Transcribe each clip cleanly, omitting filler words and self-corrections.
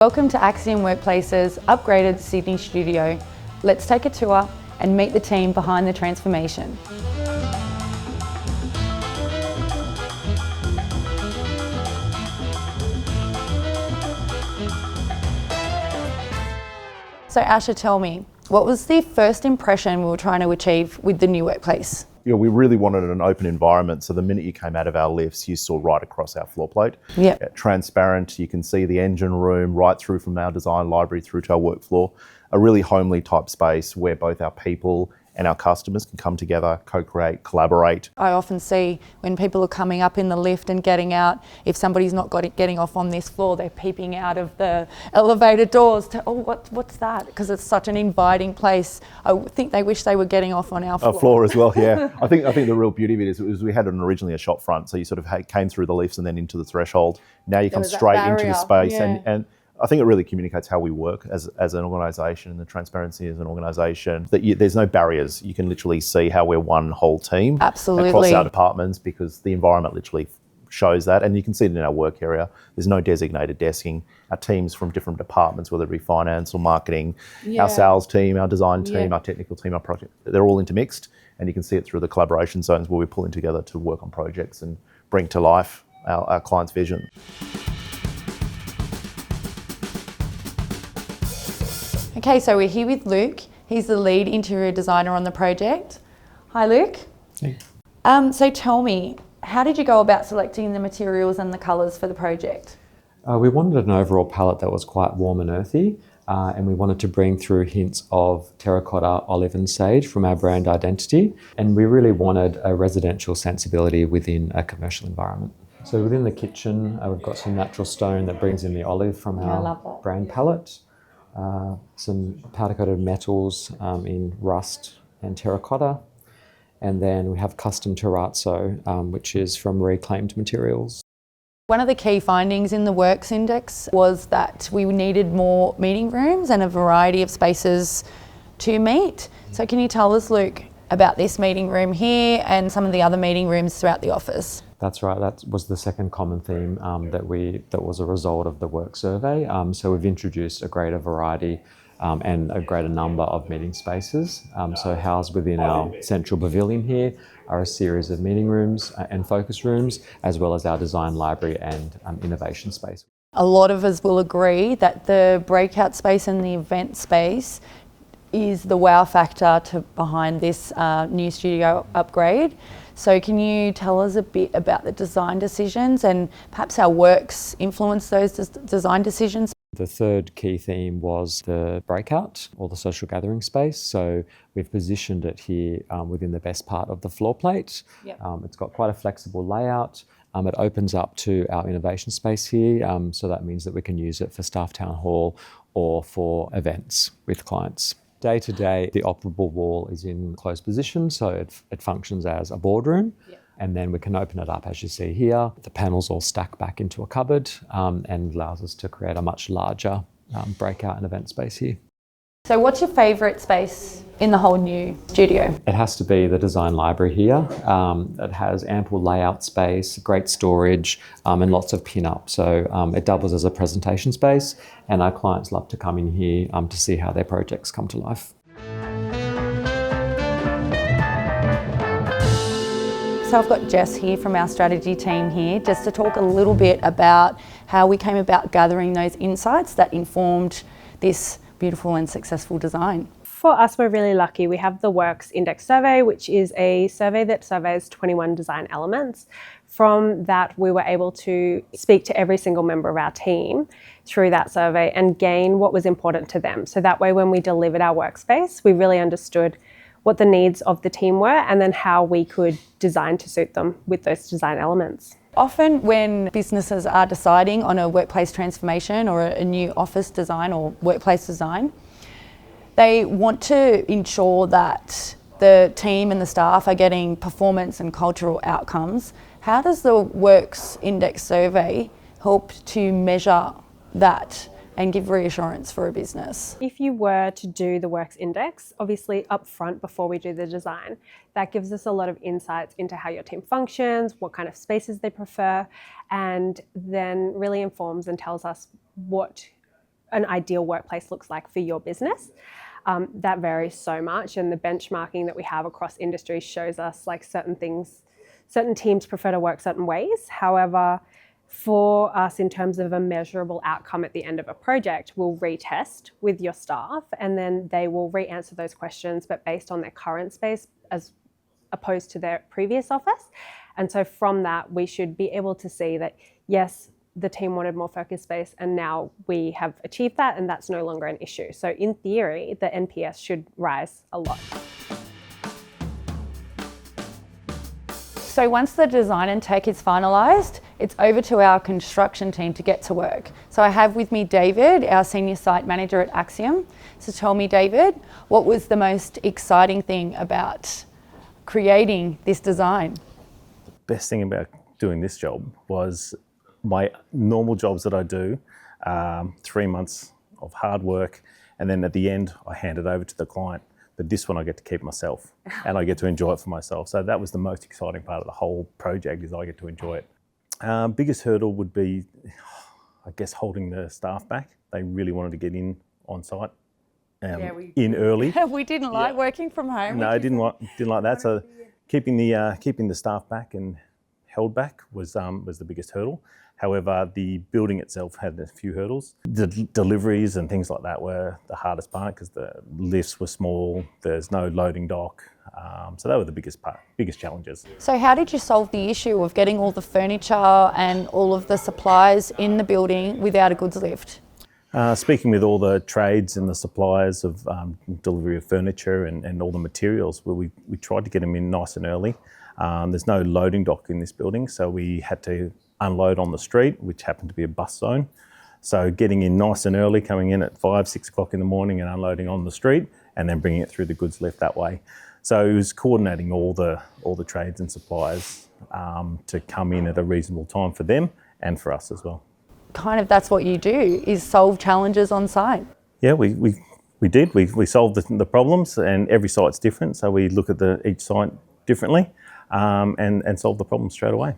Welcome to Axiom Workplace's upgraded Sydney studio. Let's take a tour and meet the team behind the transformation. So Asha, tell me, what was the first impression we were trying to achieve with the new workplace? We really wanted an open environment, so the minute you came out of our lifts, you saw right across our floor plate. Yep. Transparent, you can see the engine room right through from our design library through to our work floor. A really homely type space where both our people and our customers can come together, co-create, collaborate. I often see when people are coming up in the lift and getting out, if somebody's not getting off on this floor, they're peeping out of the elevator doors to, oh, what's that? Because it's such an inviting place. I think they wish they were getting off on our floor. Our floor as well, yeah. I think the real beauty of it is we had originally a shop front, so you sort of came through the lifts and then into the threshold. Now you come straight into the space, yeah. and I think it really communicates how we work as an organisation and the transparency as an organisation. That there's no barriers. You can literally see how we're one whole team. Absolutely. Across our departments, because the environment literally shows that, and you can see it in our work area. There's no designated desking. Our teams from different departments, whether it be finance or marketing, our sales team, our design team, our technical team, our project, they're all intermixed, and you can see it through the collaboration zones where we're pulling together to work on projects and bring to life our client's vision. Okay, so we're here with Luke. He's the lead interior designer on the project. Hi, Luke. Hey. So tell me, how did you go about selecting the materials and the colours for the project? We wanted an overall palette that was quite warm and earthy, and we wanted to bring through hints of terracotta, olive and sage from our brand identity, and we really wanted a residential sensibility within a commercial environment. So within the kitchen, we've got some natural stone that brings in the olive from our brand palette. Some powder-coated metals in rust and terracotta. And then we have custom terrazzo, which is from reclaimed materials. One of the key findings in the Works Index was that we needed more meeting rooms and a variety of spaces to meet. So can you tell us, Luke, about this meeting room here and some of the other meeting rooms throughout the office? That's right. That was the second common theme that was a result of the work survey. So we've introduced a greater variety and a greater number of meeting spaces. So housed within our central pavilion here are a series of meeting rooms and focus rooms, as well as our design library and innovation space. A lot of us will agree that the breakout space and the event space is the wow factor behind this new studio upgrade. So can you tell us a bit about the design decisions and perhaps how Works influenced those design decisions? The third key theme was the breakout or the social gathering space. So we've positioned it here within the best part of the floor plate. Yep. It's got quite a flexible layout. It opens up to our innovation space here. So that means that we can use it for staff town hall or for events with clients. Day to day, the operable wall is in closed position, so it functions as a boardroom. Yep. And then we can open it up, as you see here. The panels all stack back into a cupboard and allows us to create a much larger breakout and event space here. So what's your favourite space in the whole new studio? It has to be the design library here. It has ample layout space, great storage, and lots of pin-up. So it doubles as a presentation space, and our clients love to come in here to see how their projects come to life. So I've got Jess here from our strategy team here just to talk a little bit about how we came about gathering those insights that informed this beautiful and successful design. For us, we're really lucky. We have the Works Index survey, which is a survey that surveys 21 design elements. From that, we were able to speak to every single member of our team through that survey and gain what was important to them. So that way, when we delivered our workspace, we really understood what the needs of the team were and then how we could design to suit them with those design elements. Often when businesses are deciding on a workplace transformation or a new office design or workplace design, they want to ensure that the team and the staff are getting performance and cultural outcomes. How does the Works Index survey help to measure that and give reassurance for a business? If you were to do the Works Index, obviously up front before we do the design, that gives us a lot of insights into how your team functions, what kind of spaces they prefer, and then really informs and tells us what an ideal workplace looks like for your business. That varies so much, and the benchmarking that we have across industries shows us like certain teams prefer to work certain ways. However, for us, in terms of a measurable outcome at the end of a project, we'll retest with your staff, and then they will re-answer those questions, but based on their current space as opposed to their previous office. And so from that, we should be able to see that, yes, the team wanted more focused space, and now we have achieved that, and that's no longer an issue. So in theory, the NPS should rise a lot. So once the design and tech is finalised, it's over to our construction team to get to work. So I have with me David, our senior site manager at Axiom. So tell me, David, what was the most exciting thing about creating this design? The best thing about doing this job was my normal jobs that I do, 3 months of hard work, and then at the end I hand it over to the client. But this one I get to keep myself, and I get to enjoy it for myself. So that was the most exciting part of the whole project, is I get to enjoy it. Biggest hurdle would be, I guess, holding the staff back. They really wanted to get in on site, in early. We didn't like working from home. No, I didn't like that. So keeping the staff back and held back was the biggest hurdle. However, the building itself had a few hurdles. The deliveries and things like that were the hardest part, because the lifts were small, there's no loading dock. So they were the biggest challenges. So how did you solve the issue of getting all the furniture and all of the supplies in the building without a goods lift? Speaking with all the trades and the suppliers of delivery of furniture and all the materials, we tried to get them in nice and early. There's no loading dock in this building, so we had to unload on the street, which happened to be a bus zone. So getting in nice and early, coming in at 5, 6 o'clock in the morning and unloading on the street, and then bringing it through the goods lift that way. So it was coordinating all the trades and suppliers to come in at a reasonable time for them and for us as well. Kind of that's what you do, is solve challenges on site. Yeah, we did. We solved the problems, and every site's different, so we look at each site differently and solve the problem straight away.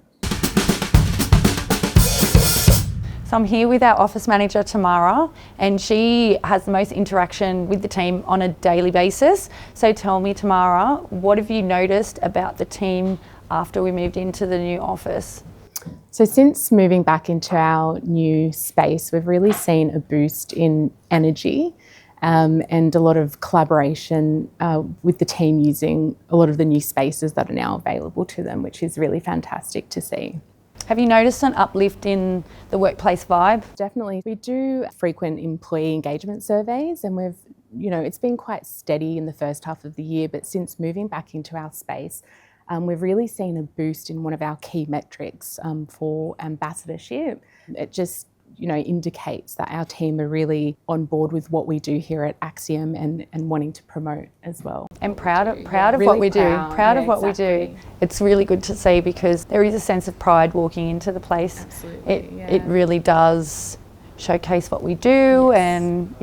So I'm here with our office manager, Tamara, and she has the most interaction with the team on a daily basis. So tell me, Tamara, what have you noticed about the team after we moved into the new office? So since moving back into our new space, we've really seen a boost in energy and a lot of collaboration with the team using a lot of the new spaces that are now available to them, which is really fantastic to see. Have you noticed an uplift in the workplace vibe? Definitely. We do frequent employee engagement surveys, and it's been quite steady in the first half of the year, but since moving back into our space, we've really seen a boost in one of our key metrics for ambassadorship. It just indicates that our team are really on board with what we do here at Axiom and wanting to promote as well. And proud of Really what we do. proud, Of what we do. exactly. It's really good to see, because there is a sense of pride walking into the place. Absolutely, It really does showcase what we do, and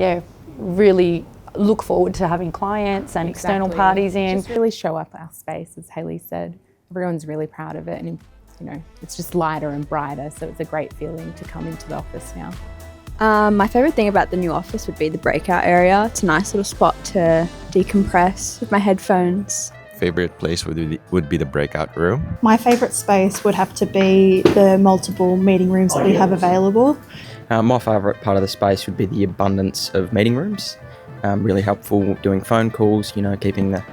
really look forward to having clients and external Exactly. parties in. Just really show up our space, as Hayley said. Everyone's really proud of it, and it's just lighter and brighter, so it's a great feeling to come into the office now. My favourite thing about the new office would be the breakout area. It's a nice little spot to decompress with my headphones. Favorite place would be the breakout room. My favourite space would have to be the multiple meeting rooms that we have available. My favourite part of the space would be the abundance of meeting rooms. Really helpful doing phone calls, keeping the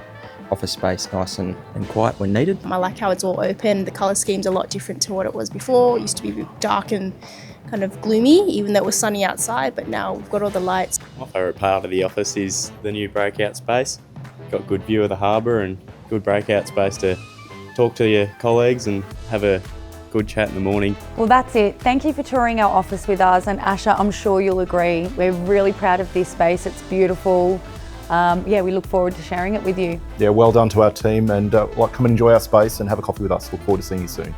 office space nice and quiet when needed. I like how it's all open. The colour scheme's a lot different to what it was before. It used to be dark and kind of gloomy, even though it was sunny outside, but now we've got all the lights. My favourite part of the office is the new breakout space. Got good view of the harbour and good breakout space to talk to your colleagues and have a good chat in the morning. Well, that's it. Thank you for touring our office with us, and Asha, I'm sure you'll agree, we're really proud of this space. It's beautiful. We look forward to sharing it with you. Yeah, well done to our team, and come and enjoy our space and have a coffee with us. Look forward to seeing you soon.